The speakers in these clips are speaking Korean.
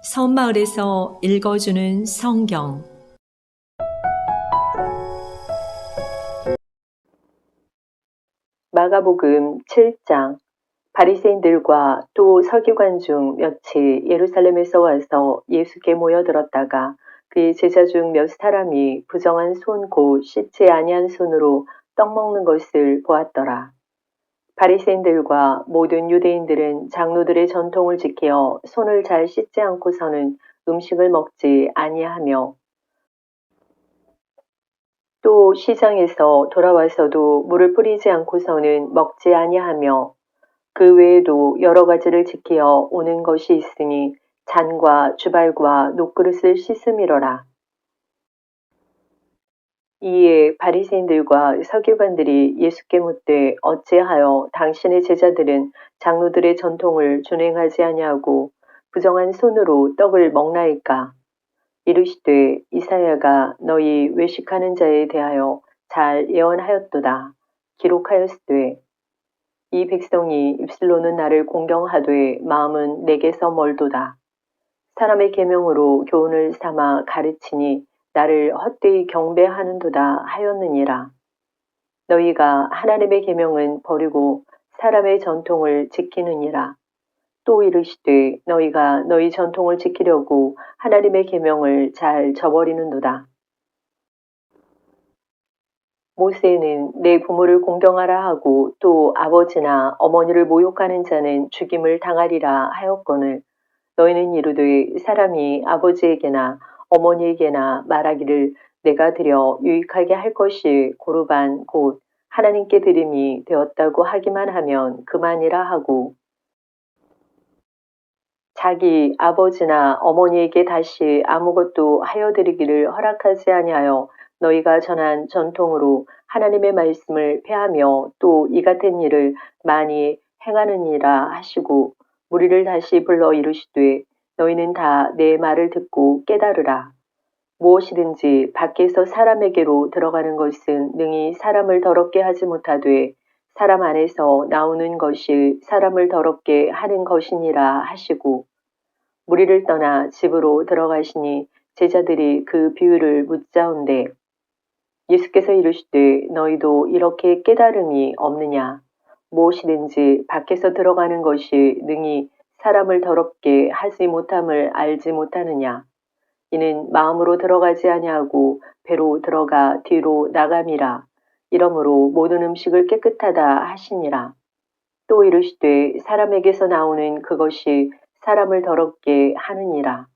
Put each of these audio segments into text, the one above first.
섬마을에서 읽어주는 성경. 마가복음 7장. 바리새인들과 또 서기관 중 몇이 예루살렘에서 와서 예수께 모여들었다가 그의 제자 중 몇 사람이 부정한 손 곧 씻지 아니한 손으로 떡 먹는 것을 보았더라. 바리새인들과 모든 유대인들은 장로들의 전통을 지켜 손을 잘 씻지 않고서는 음식을 먹지 아니하며 또 시장에서 돌아와서도 물을 뿌리지 않고서는 먹지 아니하며 그 외에도 여러 가지를 지키어 오는 것이 있으니 잔과 주발과 녹그릇을 씻음이로라. 이에 바리새인들과 서기관들이 예수께 묻되 어찌하여 당신의 제자들은 장로들의 전통을 준행하지 아니하고 부정한 손으로 떡을 먹나이까? 이르시되 이사야가 너희 외식하는 자에 대하여 잘 예언하였도다. 기록하였으되 이 백성이 입술로는 나를 공경하되 마음은 내게서 멀도다. 사람의 계명으로 교훈을 삼아 가르치니 나를 헛되이 경배하는도다 하였느니라. 너희가 하나님의 계명은 버리고 사람의 전통을 지키느니라. 또 이르시되 너희가 너희 전통을 지키려고 하나님의 계명을 잘 저버리는도다. 모세는 내 부모를 공경하라 하고 또 아버지나 어머니를 모욕하는 자는 죽임을 당하리라 하였거늘 너희는 이르되 사람이 아버지에게나 어머니에게나 말하기를 내가 드려 유익하게 할 것이 고르반 곧 하나님께 드림이 되었다고 하기만 하면 그만이라 하고 자기 아버지나 어머니에게 다시 아무것도 하여 드리기를 허락하지 아니하여 너희가 전한 전통으로 하나님의 말씀을 폐하며 또 이 같은 일을 많이 행하느니라 하시고 무리를 다시 불러 이르시되 너희는 다 내 말을 듣고 깨달으라. 무엇이든지 밖에서 사람에게로 들어가는 것은 능히 사람을 더럽게 하지 못하되 사람 안에서 나오는 것이 사람을 더럽게 하는 것이니라 하시고 무리를 떠나 집으로 들어가시니 제자들이 그 비유를 묻자온대 예수께서 이르시되 너희도 이렇게 깨달음이 없느냐 무엇이든지 밖에서 들어가는 것이 능히 사람을 더럽게 하지 못함을 알지 못하느냐 이는 마음으로 들어가지 아니하고 배로 들어가 뒤로 나감이라 이러므로 모든 음식을 깨끗하다 하시니라. 또 이르시되 사람에게서 나오는 그것이 사람을 더럽게 하느니라.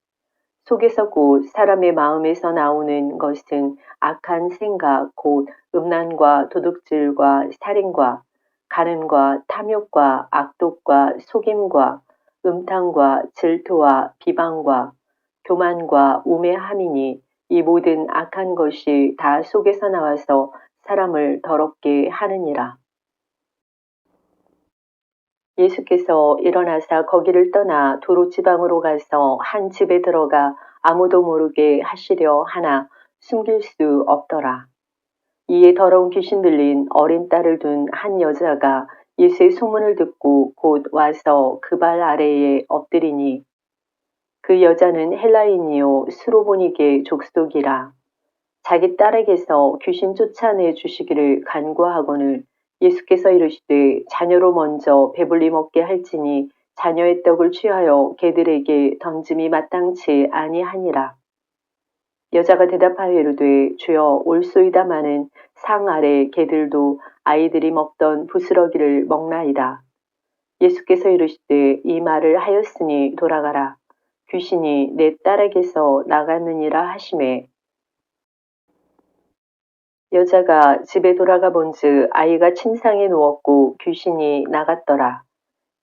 속에서 곧 사람의 마음에서 나오는 것은 악한 생각 곧 음란과 도둑질과 살인과 간음과 탐욕과 악독과 속임과 음탕과 질투와 비방과 교만과 우매함이니 이 모든 악한 것이 다 속에서 나와서 사람을 더럽게 하느니라. 예수께서 일어나사 거기를 떠나 도로 지방으로 가서 한 집에 들어가 아무도 모르게 하시려 하나 숨길 수 없더라. 이에 더러운 귀신 들린 어린 딸을 둔 한 여자가 예수의 소문을 듣고 곧 와서 그 발 아래에 엎드리니 그 여자는 헬라인이요 수로보니게 족속이라. 자기 딸에게서 귀신 쫓아내 주시기를 간구하거늘 예수께서 이르시되 자녀로 먼저 배불리 먹게 할지니 자녀의 떡을 취하여 개들에게 던짐이 마땅치 아니하니라. 여자가 대답하여 이르되 주여 올소이다마는 상 아래 개들도 아이들이 먹던 부스러기를 먹나이다. 예수께서 이르시되 이 말을 하였으니 돌아가라. 귀신이 내 딸에게서 나갔느니라 하시매 여자가 집에 돌아가 본즉 아이가 침상에 누웠고 귀신이 나갔더라.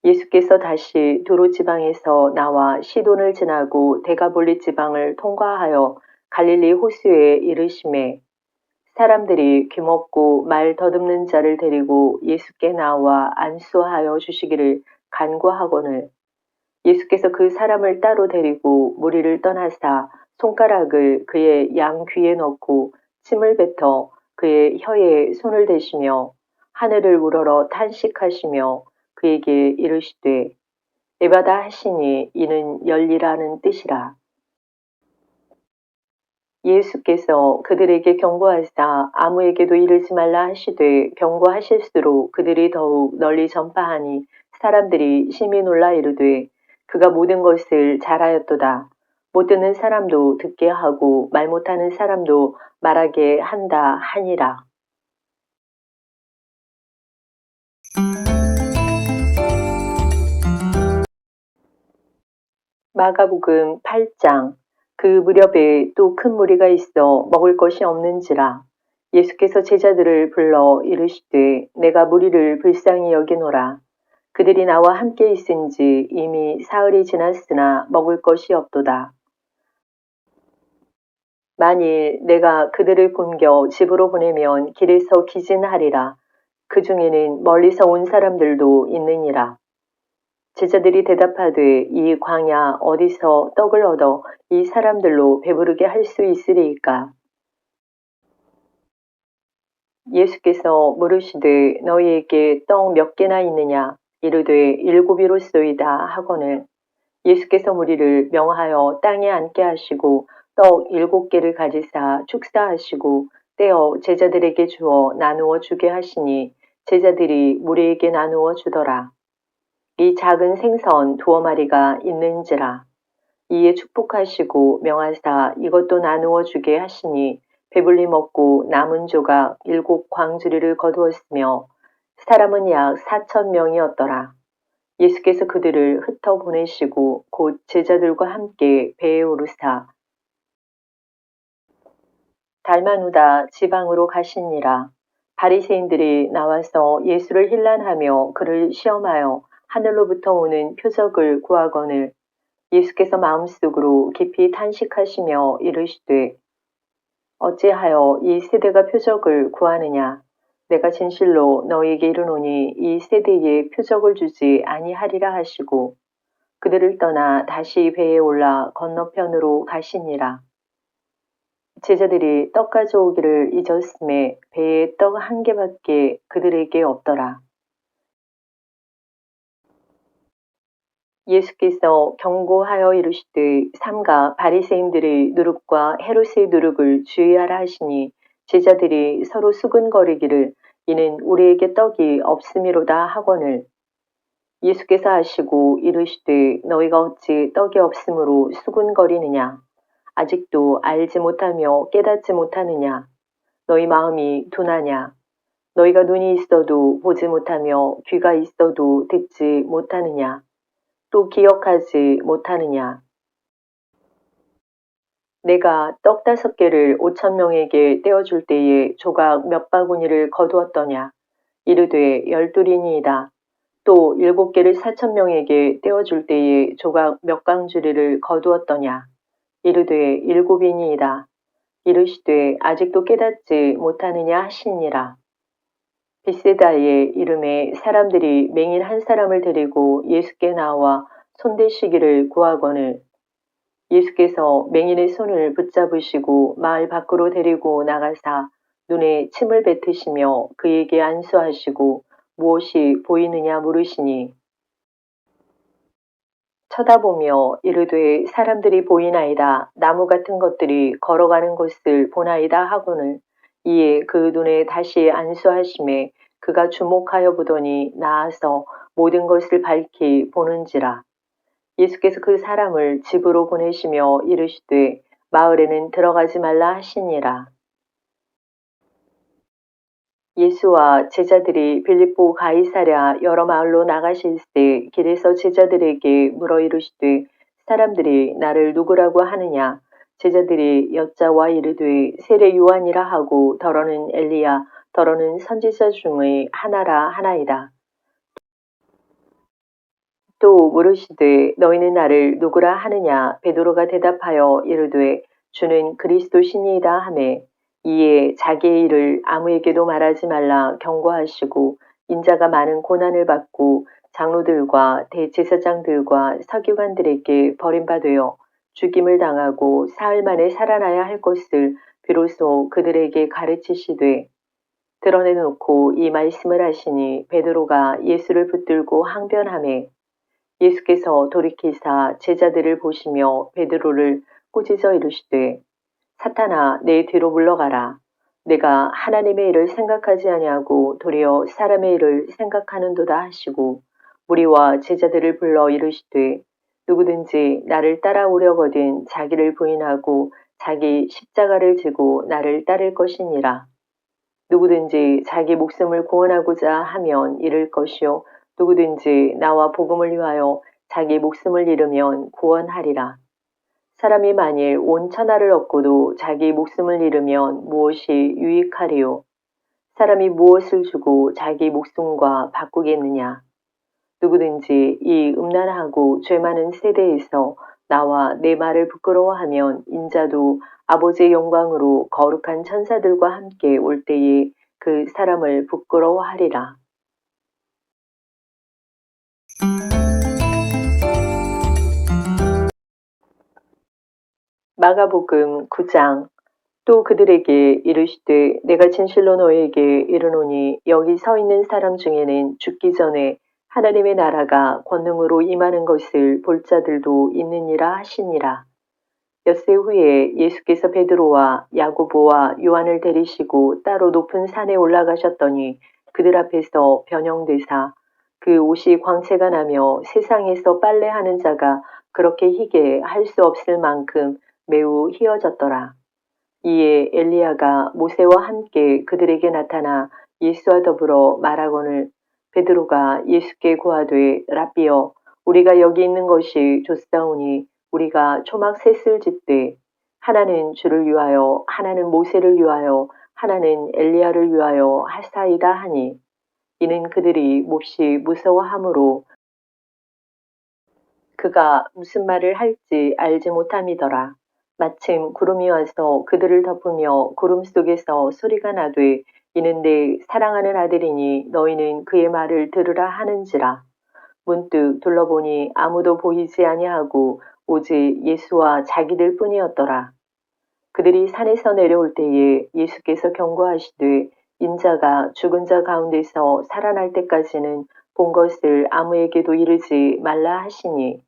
예수께서 다시 두로 지방에서 나와 시돈을 지나고 데가볼리 지방을 통과하여 갈릴리 호수에 이르심에 사람들이 귀먹고 말 더듬는 자를 데리고 예수께 나와 안수하여 주시기를 간구하거늘 예수께서 그 사람을 따로 데리고 무리를 떠나사 손가락을 그의 양 귀에 넣고 침을 뱉어 그의 혀에 손을 대시며 하늘을 우러러 탄식하시며 그에게 이르시되 에바다 하시니 이는 열리라는 뜻이라. 예수께서 그들에게 경고하사 아무에게도 이르지 말라 하시되 경고하실수록 그들이 더욱 널리 전파하니 사람들이 심히 놀라 이르되 그가 모든 것을 잘하였도다. 못 듣는 사람도 듣게 하고 말 못하는 사람도 말하게 한다 하니라. 마가복음 8장. 그 무렵에 또 큰 무리가 있어 먹을 것이 없는지라. 예수께서 제자들을 불러 이르시되 내가 무리를 불쌍히 여기노라. 그들이 나와 함께 있은지 이미 사흘이 지났으나 먹을 것이 없도다. 만일 내가 그들을 굶겨 집으로 보내면 길에서 기진하리라. 그 중에는 멀리서 온 사람들도 있느니라. 제자들이 대답하되 이 광야 어디서 떡을 얻어 이 사람들로 배부르게 할 수 있으리이까? 예수께서 물으시되 너희에게 떡 몇 개나 있느냐? 이르되 일곱이로소이다 하거늘. 예수께서 무리를 명하여 땅에 앉게 하시고 떡 7개를 가지사 축사하시고 떼어 제자들에게 주어 나누어 주게 하시니 제자들이 무리에게 나누어 주더라. 이 작은 생선 2마리가 있는지라. 이에 축복하시고 명하사 이것도 나누어 주게 하시니 배불리 먹고 남은 조각 7광주리를 거두었으며 사람은 약 4,000명이었더라. 예수께서 그들을 흩어 보내시고 곧 제자들과 함께 배에 오르사 달마누다 지방으로 가시니라. 바리새인들이 나와서 예수를 힐난하며 그를 시험하여 하늘로부터 오는 표적을 구하거늘. 예수께서 마음속으로 깊이 탄식하시며 이르시되 어찌하여 이 세대가 표적을 구하느냐? 내가 진실로 너희에게 이르노니 이 세대에 표적을 주지 아니하리라 하시고 그들을 떠나 다시 배에 올라 건너편으로 가시니라. 제자들이 떡 가져오기를 잊었음에 배에 떡 1개밖에 그들에게 없더라. 예수께서 경고하여 이르시되 삼가 바리새인들의 누룩과 헤롯의 누룩을 주의하라 하시니 제자들이 서로 수근거리기를 이는 우리에게 떡이 없음이로다 하거늘. 예수께서 하시고 이르시되 너희가 어찌 떡이 없으므로 수군거리느냐? 아직도 알지 못하며 깨닫지 못하느냐? 너희 마음이 둔하냐? 너희가 눈이 있어도 보지 못하며 귀가 있어도 듣지 못하느냐? 또 기억하지 못하느냐? 내가 떡 5개를 5,000명에게 떼어줄 때에 조각 몇 바구니를 거두었더냐? 이르되 12이니이다. 또 7개를 4,000명에게 떼어줄 때에 조각 몇 강주리를 거두었더냐? 이르되 7이니이다. 이르시되 아직도 깨닫지 못하느냐 하시니라. 벳세다의 이름에 사람들이 맹인 한 사람을 데리고 예수께 나와 손대시기를 구하거늘. 예수께서 맹인의 손을 붙잡으시고 마을 밖으로 데리고 나가사 눈에 침을 뱉으시며 그에게 안수하시고 무엇이 보이느냐 물으시니 쳐다보며 이르되 사람들이 보이나이다. 나무 같은 것들이 걸어가는 것을 보나이다 하고는 이에 그 눈에 다시 안수하심에 그가 주목하여 보더니 나아서 모든 것을 밝히 보는지라. 예수께서 그 사람을 집으로 보내시며 이르시되 마을에는 들어가지 말라 하시니라. 예수와 제자들이 빌립보 가이사랴 여러 마을로 나가실때 길에서 제자들에게 물어 이르시되 사람들이 나를 누구라고 하느냐? 제자들이 여짜와 이르되 세례 요한이라 하고 더러는 엘리야 더러는 선지자 중의 하나라 하나이다. 또 물으시되 너희는 나를 누구라 하느냐? 베드로가 대답하여 이르되 주는 그리스도시니이다 하매 이에 자기의 일을 아무에게도 말하지 말라 경고하시고 인자가 많은 고난을 받고 장로들과 대제사장들과 서기관들에게 버림받되어 죽임을 당하고 사흘 만에 살아나야 할 것을 비로소 그들에게 가르치시되 드러내놓고 이 말씀을 하시니 베드로가 예수를 붙들고 항변하매 예수께서 돌이키사 제자들을 보시며 베드로를 꾸짖어 이르시되 사탄아 내 뒤로 물러가라. 내가 하나님의 일을 생각하지 아니하고 도리어 사람의 일을 생각하는도다 하시고 무리와 제자들을 불러 이르시되 누구든지 나를 따라오려거든 자기를 부인하고 자기 십자가를 지고 나를 따를 것이니라. 누구든지 자기 목숨을 구원하고자 하면 잃을 것이요 누구든지 나와 복음을 위하여 자기 목숨을 잃으면 구원하리라. 사람이 만일 온 천하를 얻고도 자기 목숨을 잃으면 무엇이 유익하리요? 사람이 무엇을 주고 자기 목숨과 바꾸겠느냐? 누구든지 이 음란하고 죄 많은 세대에서 나와 내 말을 부끄러워하면 인자도 아버지의 영광으로 거룩한 천사들과 함께 올 때에 그 사람을 부끄러워하리라. 마가복음 9장. 또 그들에게 이르시되 내가 진실로 너희에게 이르노니 여기 서 있는 사람 중에는 죽기 전에 하나님의 나라가 권능으로 임하는 것을 볼 자들도 있느니라 하시니라. 엿새 후에 예수께서 베드로와 야고보와 요한을 데리시고 따로 높은 산에 올라가셨더니 그들 앞에서 변형되사 그 옷이 광채가 나며 세상에서 빨래하는 자가 그렇게 희게 할 수 없을 만큼 매우 희어졌더라. 이에 엘리야가 모세와 함께 그들에게 나타나 예수와 더불어 말하거늘 베드로가 예수께 고하되 랍비여 우리가 여기 있는 것이 좋사오니 우리가 초막 셋을 짓되 하나는 주를 위하여 하나는 모세를 위하여 하나는 엘리야를 위하여 하사이다 하니 이는 그들이 몹시 무서워하므로 그가 무슨 말을 할지 알지 못함이더라. 마침 구름이 와서 그들을 덮으며 구름 속에서 소리가 나되 이는 내 사랑하는 아들이니 너희는 그의 말을 들으라 하는지라. 문득 둘러보니 아무도 보이지 아니하고 오직 예수와 자기들 뿐이었더라. 그들이 산에서 내려올 때에 예수께서 경고하시되 인자가 죽은 자 가운데서 살아날 때까지는 본 것을 아무에게도 이르지 말라 하시니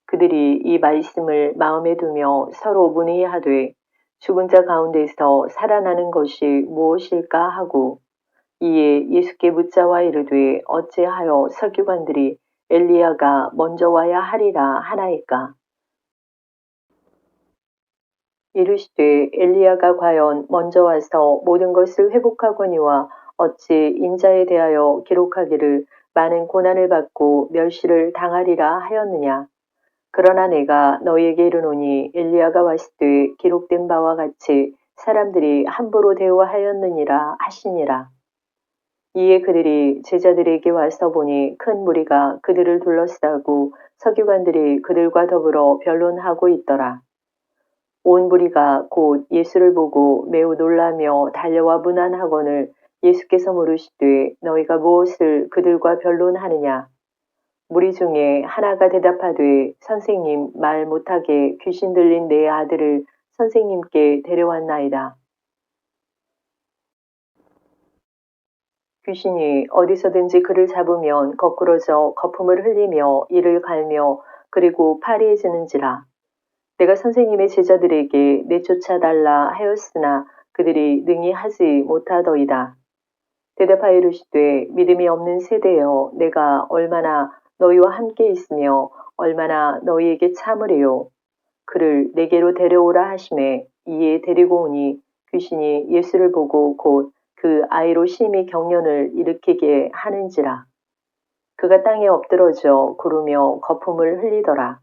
그들이 이 말씀을 마음에 두며 서로 문의하되 죽은 자 가운데서 살아나는 것이 무엇일까 하고 이에 예수께 묻자와 이르되 어찌하여 서기관들이 엘리야가 먼저 와야 하리라 하나이까. 이르시되 엘리야가 과연 먼저 와서 모든 것을 회복하거니와 어찌 인자에 대하여 기록하기를 많은 고난을 받고 멸시를 당하리라 하였느냐. 그러나 내가 너희에게 이르노니 엘리야가 왔을 때 기록된 바와 같이 사람들이 함부로 대우하였느니라 하시니라. 이에 그들이 제자들에게 와서 보니 큰 무리가 그들을 둘러싸고 서기관들이 그들과 더불어 변론하고 있더라. 온 무리가 곧 예수를 보고 매우 놀라며 달려와 문안하거늘 예수께서 물으시되 너희가 무엇을 그들과 변론하느냐. 무리 중에 하나가 대답하되 선생님 말 못하게 귀신 들린 내 아들을 선생님께 데려왔나이다. 귀신이 어디서든지 그를 잡으면 거꾸러져 거품을 흘리며 이를 갈며 그리고 파리해지는지라. 내가 선생님의 제자들에게 내쫓아달라 하였으나 그들이 능히 하지 못하더이다. 대답하여 이르시되 믿음이 없는 세대여 내가 얼마나 너희와 함께 있으며 얼마나 너희에게 참으리요. 그를 내게로 데려오라 하시매 이에 데리고 오니 귀신이 예수를 보고 곧 그 아이로 심히 경련을 일으키게 하는지라. 그가 땅에 엎드러져 구르며 거품을 흘리더라.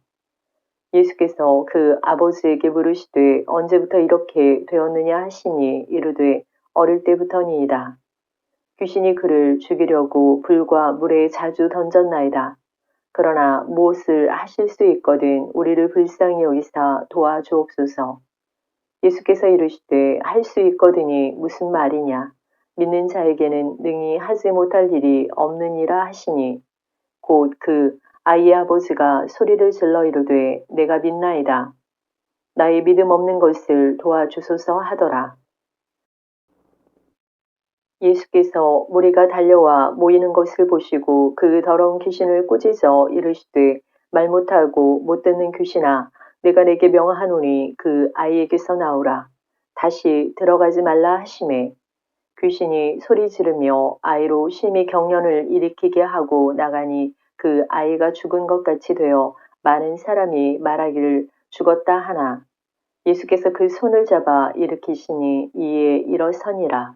예수께서 그 아버지에게 물으시되 언제부터 이렇게 되었느냐 하시니 이르되 어릴 때부터니이다. 귀신이 그를 죽이려고 불과 물에 자주 던졌나이다. 그러나 무엇을 하실 수 있거든 우리를 불쌍히 여기사 도와주옵소서. 예수께서 이르시되 할 수 있거든이 무슨 말이냐. 믿는 자에게는 능히 하지 못할 일이 없느니라 하시니 곧 그 아이의 아버지가 소리를 질러 이르되 내가 믿나이다. 나의 믿음 없는 것을 도와주소서 하더라. 예수께서 무리가 달려와 모이는 것을 보시고 그 더러운 귀신을 꾸짖어 이르시되 말 못하고 못 듣는 귀신아, 내가 내게 명하노니 그 아이에게서 나오라. 다시 들어가지 말라 하시매 귀신이 소리 지르며 아이로 심히 경련을 일으키게 하고 나가니 그 아이가 죽은 것 같이 되어 많은 사람이 말하기를 죽었다 하나 예수께서 그 손을 잡아 일으키시니 이에 일어서니라.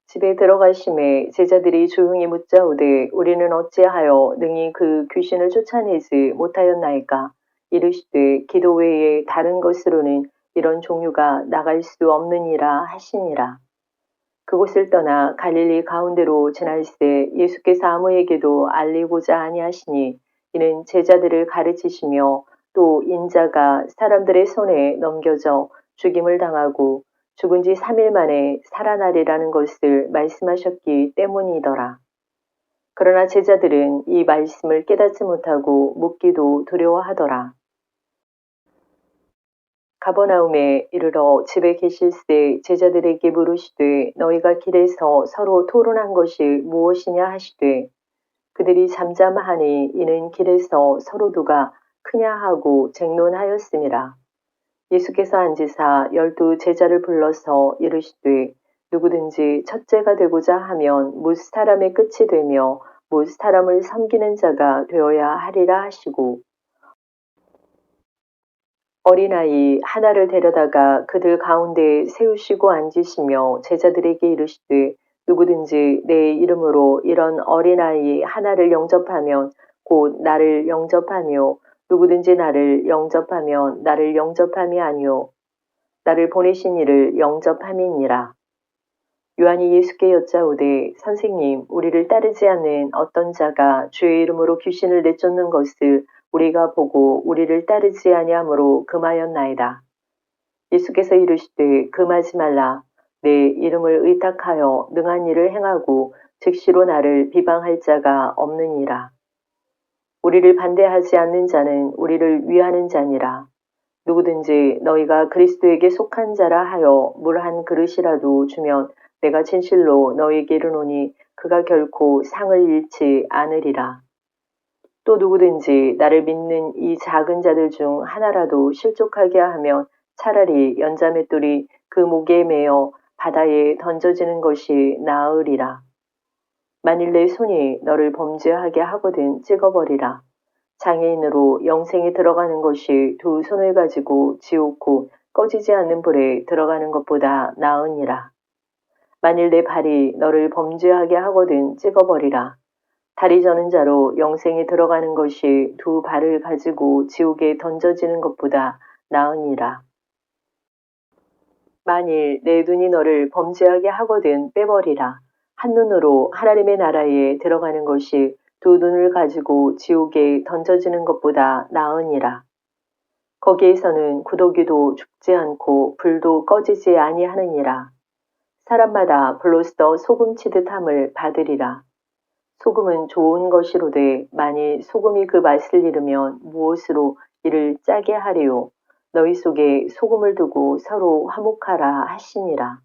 집에 들어가심에 제자들이 조용히 묻자오되 우리는 어찌하여 능히 그 귀신을 쫓아내지 못하였나이까. 이르시되 기도 외에 다른 것으로는 이런 종류가 나갈 수 없느니라 하시니라. 그곳을 떠나 갈릴리 가운데로 지날새 예수께서 아무에게도 알리고자 아니하시니 이는 제자들을 가르치시며 또 인자가 사람들의 손에 넘겨져 죽임을 당하고 죽은 지 3일 만에 살아나리라는 것을 말씀하셨기 때문이더라. 그러나 제자들은 이 말씀을 깨닫지 못하고 묻기도 두려워하더라. 가버나움에 이르러 집에 계실새 제자들에게 물으시되 너희가 길에서 서로 토론한 것이 무엇이냐 하시되 그들이 잠잠하니 이는 길에서 서로 누가 크냐 하고 쟁론하였음이라. 예수께서 앉으사 12 제자를 불러서 이르시되 누구든지 첫째가 되고자 하면 뭇 사람의 끝이 되며 뭇 사람을 섬기는 자가 되어야 하리라 하시고 어린아이 하나를 데려다가 그들 가운데에 세우시고 앉으시며 제자들에게 이르시되 누구든지 내 이름으로 이런 어린아이 하나를 영접하면 곧 나를 영접하며 누구든지 나를 영접하면 나를 영접함이 아니요 나를 보내신 이를 영접함이니라. 요한이 예수께 여짜오되 선생님 우리를 따르지 않는 어떤 자가 주의 이름으로 귀신을 내쫓는 것을 우리가 보고 우리를 따르지 아니하므로 금하였나이다. 예수께서 이르시되 금하지 말라. 내 이름을 의탁하여 능한 일을 행하고 즉시로 나를 비방할 자가 없느니라. 우리를 반대하지 않는 자는 우리를 위하는 자니라. 누구든지 너희가 그리스도에게 속한 자라 하여 물 한 그릇이라도 주면 내가 진실로 너희에게 이르노니 그가 결코 상을 잃지 않으리라. 또 누구든지 나를 믿는 이 작은 자들 중 하나라도 실족하게 하면 차라리 연자맷돌이 그 목에 매어 바다에 던져지는 것이 나으리라. 만일 내 손이 너를 범죄하게 하거든 찍어버리라. 장애인으로 영생에 들어가는 것이 2 손을 가지고 지옥고 꺼지지 않는 불에 들어가는 것보다 나으니라. 만일 내 발이 너를 범죄하게 하거든 찍어버리라. 다리 저는 자로 영생에 들어가는 것이 2 발을 가지고 지옥에 던져지는 것보다 나으니라. 만일 내 눈이 너를 범죄하게 하거든 빼버리라. 한 눈으로 하나님의 나라에 들어가는 것이 2 눈을 가지고 지옥에 던져지는 것보다 나으니라. 거기에서는 구더기도 죽지 않고 불도 꺼지지 아니하느니라. 사람마다 불로써 소금 치듯 함을 받으리라. 소금은 좋은 것이로되 만일 소금이 그 맛을 잃으면 무엇으로 이를 짜게 하리요. 너희 속에 소금을 두고 서로 화목하라 하시니라.